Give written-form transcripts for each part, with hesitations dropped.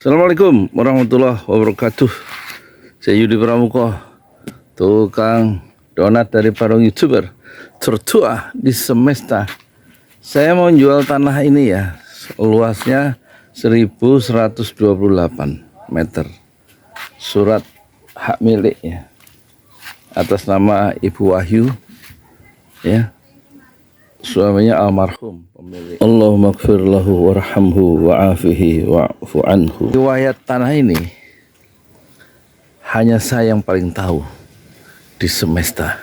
Assalamualaikum warahmatullahi wabarakatuh. Saya Yudi Pramuko, tukang donat dari Parung YouTuber tertua di semesta. Saya mau jual tanah ini ya, luasnya 1128 meter. Surat hak miliknya atas nama Ibu Wahyu, ya. Suaminya almarhum pemilik. Allahumma gfir lahu warhamhu wa'afihi wa'fu anhu. Riwayat tanah ini hanya saya yang paling tahu di semesta.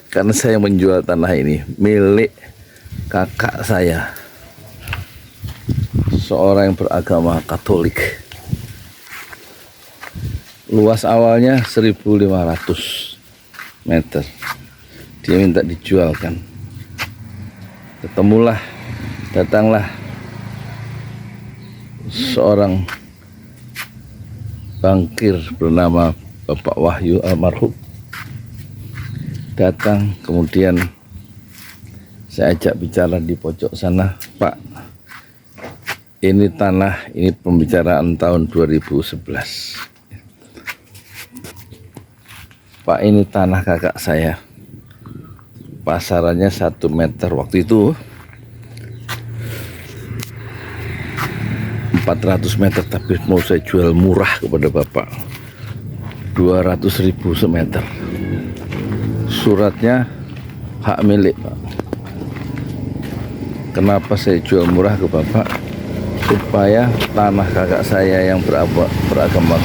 Karena saya menjual tanah ini milik kakak saya, seorang yang beragama Katolik. Luas awalnya 1500 meter. Dia minta dijualkan. Datanglah seorang bankir bernama Bapak Wahyu almarhum. Datang, kemudian saya ajak bicara di pojok sana. Pak, ini tanah, ini pembicaraan tahun 2011. Pak, ini tanah kakak saya. Pasarannya 1 meter waktu itu 400 meter, tapi mau saya jual murah kepada Bapak 200.000 semeter. Suratnya hak milik, Pak. Kenapa saya jual murah ke Bapak? Supaya tanah kakak saya yang beragama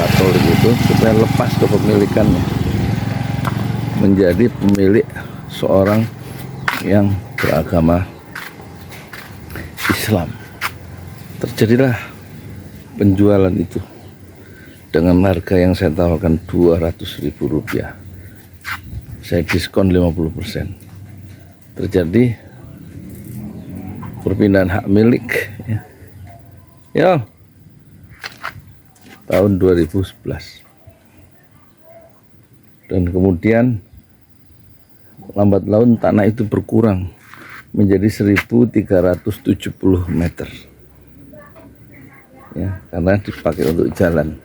Katolik itu supaya lepas kepemilikannya, menjadi pemilik seorang yang beragama Islam. Terjadilah penjualan itu dengan harga yang saya tawarkan 200.000 rupiah. Saya diskon 50%. Terjadi perpindahan hak milik, ya, tahun 2011. Dan kemudian lambat laun tanah itu berkurang menjadi 1370 meter, ya, karena dipakai untuk jalan.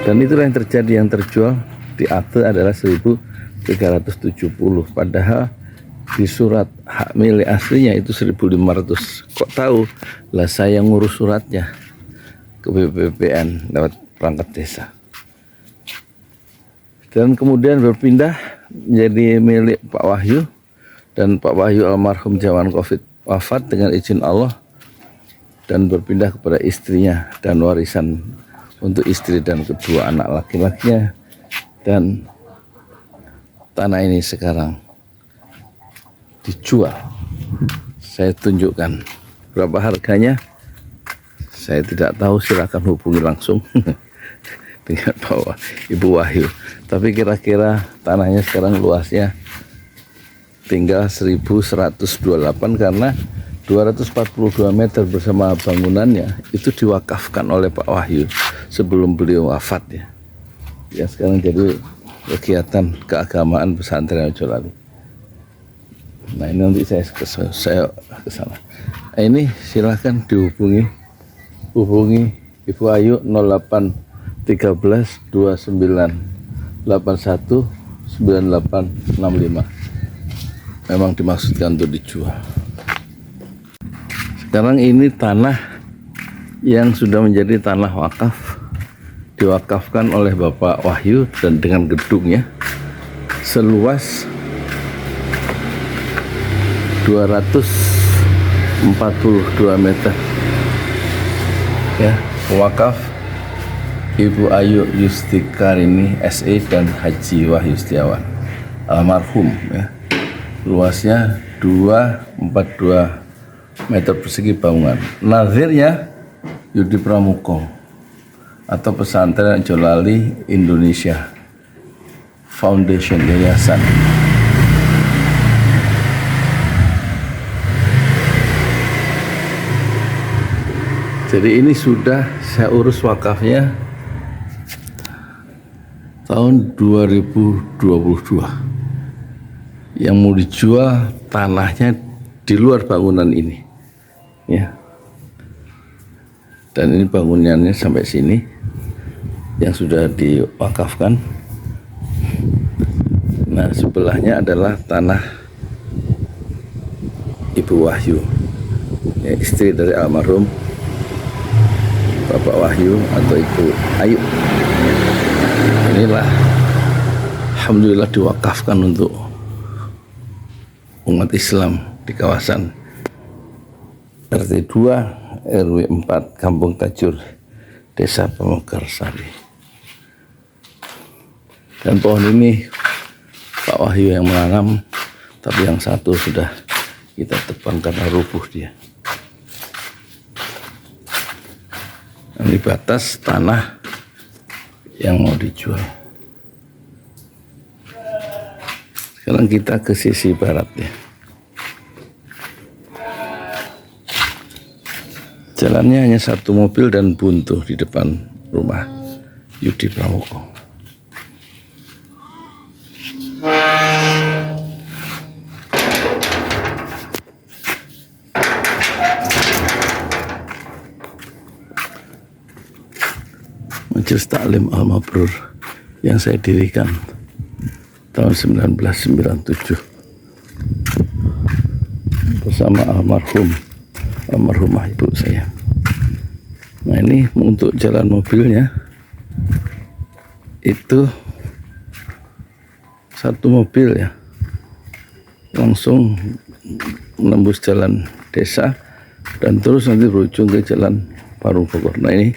Dan itulah yang terjadi, yang terjual di akte adalah 1370, padahal di surat hak milik aslinya itu 1500. Kok tahu? Lah saya ngurus suratnya ke BPPN lewat perangkat desa. Dan kemudian berpindah menjadi milik Pak Wahyu, dan Pak Wahyu almarhum zaman Covid wafat dengan izin Allah, dan berpindah kepada istrinya dan warisan untuk istri dan kedua anak laki-lakinya. Dan tanah ini sekarang dijual. Saya tunjukkan berapa harganya. Saya tidak tahu, silakan hubungi langsung dengan Ibu Wahyu. Tapi kira-kira tanahnya sekarang luasnya tinggal 1128, karena 242 meter bersama bangunannya itu diwakafkan oleh Pak Wahyu sebelum beliau wafat, ya. Ya, sekarang jadi kegiatan keagamaan pesantren Ojolali. Nah, ini nanti saya ke sana. Nah, ini silahkan hubungi Ibu Ayu 08 13 29 81 9865. Memang dimaksudkan untuk dijual. Sekarang ini tanah yang sudah menjadi tanah wakaf, diwakafkan oleh Bapak Wahyu, dan dengan gedungnya seluas 242 meter, ya, wakaf Ibu Ayu Yustikarini SE dan Haji Wahyu Setiawan almarhum, ya. Luasnya 242 meter persegi bangunan. Nazirnya Yudi Pramuko atau Pesantren Ojolali Indonesia Foundation, yayasan. Jadi ini sudah saya urus wakafnya tahun 2022. Yang mau dijual tanahnya di luar bangunan ini, ya. Dan ini bangunannya sampai sini yang sudah diwakafkan. Nah, sebelahnya adalah tanah Ibu Wahyu, ya, istri dari almarhum Bapak Wahyu atau Ibu Ayu. Inilah alhamdulillah diwakafkan untuk umat Islam di kawasan RT 2 RW 4 Kampung Tajur, Desa Pamekarsari. Dan pohon ini Pak Wahyu yang menanam, tapi yang satu sudah kita tebang karena rubuh dia. Ini batas tanah yang mau dijual. Sekarang kita ke sisi barat ya. Jalannya hanya satu mobil dan buntu di depan rumah Yudi Pramoko. Majelis Taklim Al-Mabrur yang saya dirikan tahun 1997 bersama almarhumah ibu saya. Nah, ini untuk jalan mobilnya itu satu mobil ya, langsung menembus jalan desa dan terus nanti berujung ke jalan Parung Bogor. Nah, ini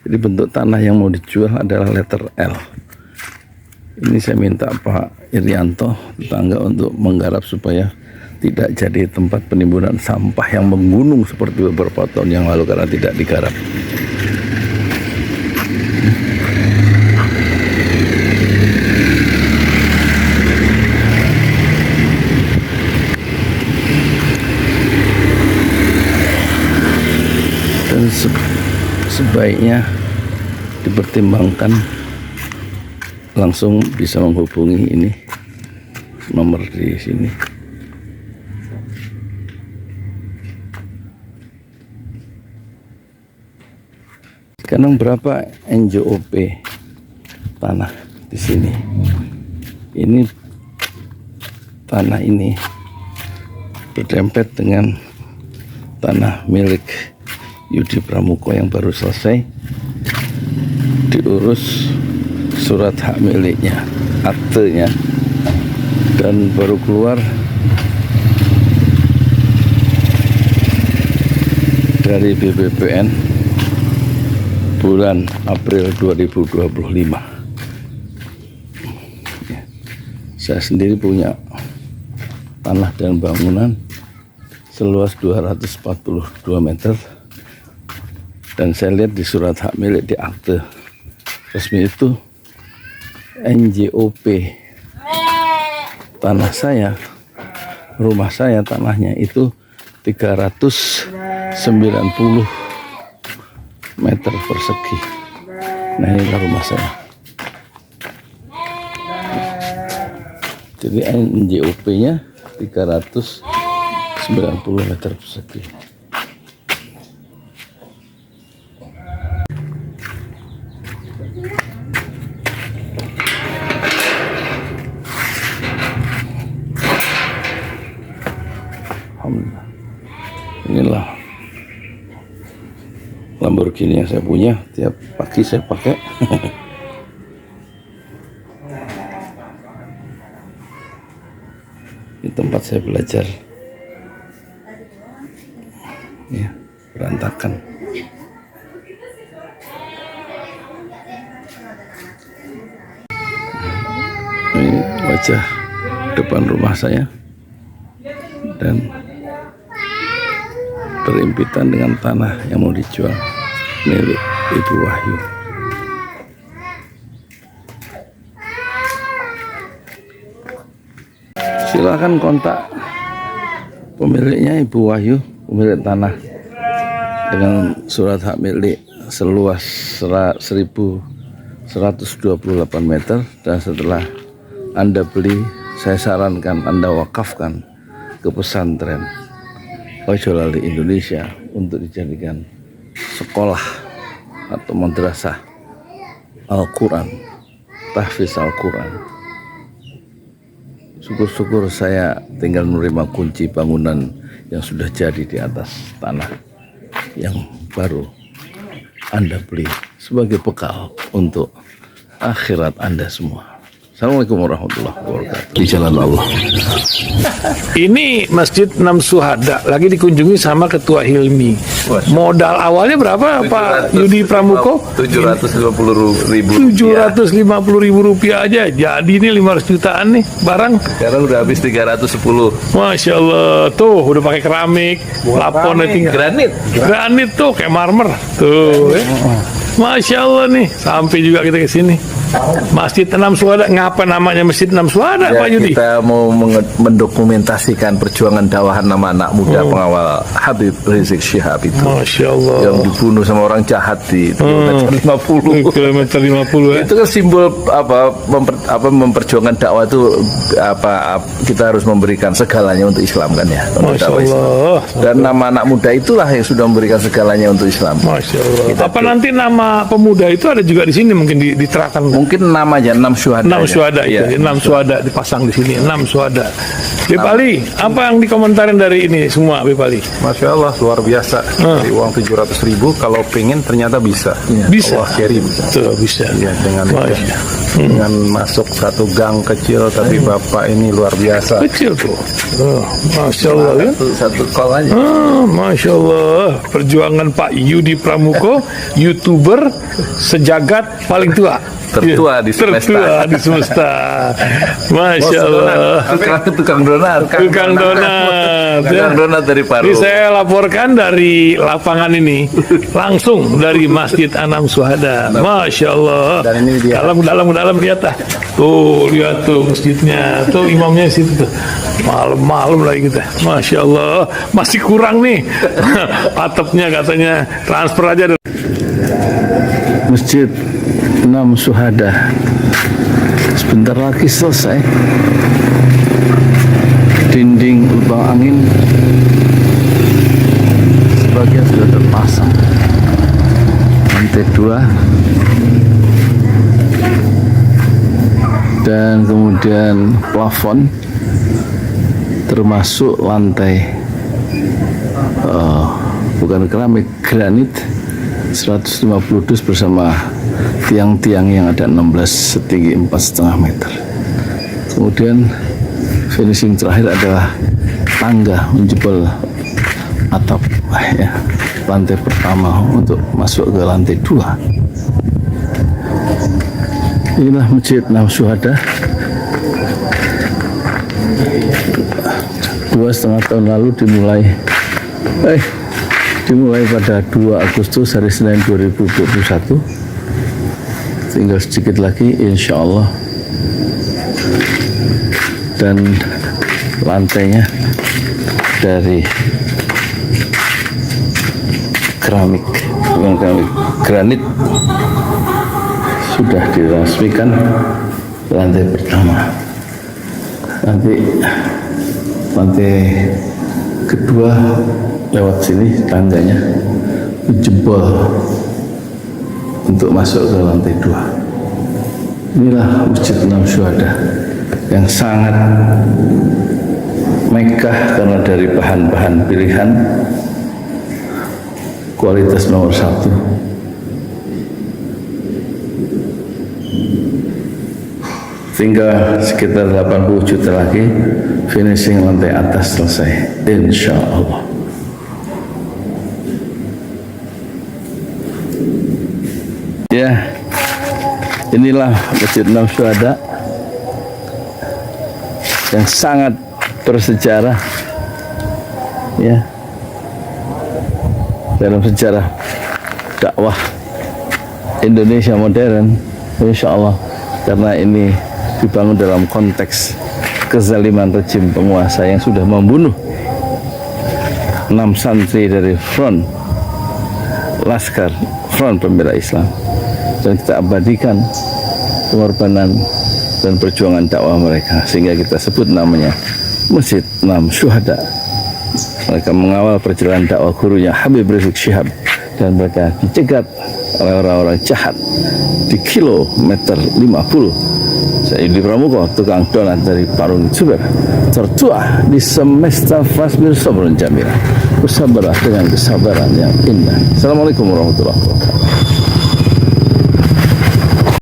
jadi bentuk tanah yang mau dijual adalah letter L. Ini saya minta Pak Irianto tetangga untuk menggarap supaya tidak jadi tempat penimbunan sampah yang menggunung seperti beberapa tahun yang lalu karena tidak digarap. Dan sebaiknya dipertimbangkan langsung bisa menghubungi ini nomor di sini. Sekarang berapa NJOP tanah di sini? Ini tanah ini berdempet dengan tanah milik Yudi Pramoko yang baru selesai diurus surat hak miliknya, aktenya, dan baru keluar dari BPPN bulan April 2025. Saya sendiri punya tanah dan bangunan seluas 242 meter dan saya lihat di surat hak milik di akte resmi itu NJOP tanah saya, rumah saya tanahnya itu 390 meter persegi. Nah, inilah rumah saya. Jadi NJOP-nya 390 meter persegi. Alhamdulillah. Inilah Lamborghini yang saya punya, tiap pagi saya pakai. Di tempat saya belajar, ya, berantakan. Ini wajah depan rumah saya dan berimpitan dengan tanah yang mau dijual milik Ibu Wahyu. Silakan kontak pemiliknya, Ibu Wahyu, pemilik tanah dengan surat hak milik seluas 1128 meter, dan setelah Anda beli, saya sarankan Anda wakafkan ke pesantren Ojolali Indonesia untuk dijadikan sekolah atau madrasah Al-Quran, tahfiz Al-Quran. Syukur-syukur saya tinggal menerima kunci bangunan yang sudah jadi di atas tanah yang baru Anda beli sebagai bekal untuk akhirat Anda semua. Assalamualaikum warahmatullahi wabarakatuh. Di jalan Allah. Ini Masjid Enam Syuhada lagi dikunjungi sama Ketua Hilmi. Modal awalnya berapa Pak Yudi Pramuko? 750.000 rupiah aja. Jadi ini 500 jutaan nih barang. Sekarang udah habis 310. Masya Allah, tuh udah pakai keramik, plafonnya tinggal granit tuh kayak marmer tuh. Masya Allah nih, sampai juga kita ke sini. Masjid Enam Syuhada, ngapa namanya Masjid Enam Syuhada, Ya, Pak Yudi? kita mau mendokumentasikan perjuangan dakwah nama anak muda pengawal Habib Rizik Syihab itu. Masya Allah. Yang dibunuh sama orang jahat di kilometer 50. Kilometer 50 ya. Itu kan simbol memperjuangkan dakwah itu kita harus memberikan segalanya untuk Islam kan ya. Untuk Masya dakwah Islam. Allah. Dan nama anak muda itulah yang sudah memberikan segalanya untuk Islam. Masya Allah. Apa nanti nama pemuda itu ada juga di sini mungkin diterangkan? Mungkin namanya 6 Syuhada. 6 Syuhada ya. itu, 6 Syuhada dipasang di sini, 6 Syuhada. Bipali, apa yang dikomentarin dari ini semua, Bipali? Masya Allah, luar biasa. Dari uang 700.000, kalau pengen ternyata bisa. Bisa. Allah kirim. Tuh, bisa. Ya, dengan masuk satu gang kecil, tapi Bapak ini luar biasa. Kecil tuh. Oh, Masya Allah ya. Satu call aja. Masya Allah. Perjuangan Pak Yudi Pramuko, YouTuber sejagat paling tua. Tertua di semesta. Tertua di semesta. Masya Allah. Tukang donat. Tukang donat. Tukang donat dari Paru. Ini saya laporkan dari lapangan ini, langsung dari Masjid Enam Syuhada. Masya Allah. Dan ini dia. Dalam lihat ah. Tuh lihat tuh masjidnya. Tuh imamnya di situ tuh. Malam-malam lagi kita. Masya Allah. Masih kurang nih. Atapnya katanya transfer aja. Masjid Enam Syuhada sebentar lagi selesai. Dinding lubang angin sebagian sudah terpasang, lantai 2 dan kemudian plafon termasuk lantai bukan keramik, granit 150 dus bersama tiang-tiang yang ada 16 setinggi 4,5 meter. Kemudian finishing terakhir adalah tangga menjebol atap ya, lantai pertama untuk masuk ke lantai 2. Inilah Masjid Enam Syuhada. 2,5 tahun lalu dimulai pada 2 Agustus hari Senin 2021. Tinggal sedikit lagi insya Allah, dan lantainya dari keramik, bukan keramik, granit sudah diresmikan lantai pertama. Nanti lantai kedua lewat sini tangganya jebol untuk masuk ke lantai 2. Inilah Masjid Enam Syuhada yang sangat megah karena dari bahan-bahan pilihan, kualitas nomor 1. Tinggal sekitar 80 juta lagi finishing lantai atas selesai, insya Allah. Ya, inilah Masjid Enam Syuhada yang sangat bersejarah ya dalam sejarah dakwah Indonesia modern, insya Allah, karena ini dibangun dalam konteks kezaliman rejim penguasa yang sudah membunuh 6 santri dari front pembela Islam, dan kita abadikan pengorbanan dan perjuangan dakwah mereka sehingga kita sebut namanya Masjid 6 Syuhada. Mereka mengawal perjalanan dakwah gurunya Habib Rizik Syihab, dan mereka dicegat oleh orang-orang jahat di kilometer 50. Saya Yudi Pramuko, tukang donat dari Parung Juber, tertua di semesta Fasbir Sabrun Jamila. Bersabarlah dengan kesabaran yang indah. Assalamualaikum warahmatullahi wabarakatuh.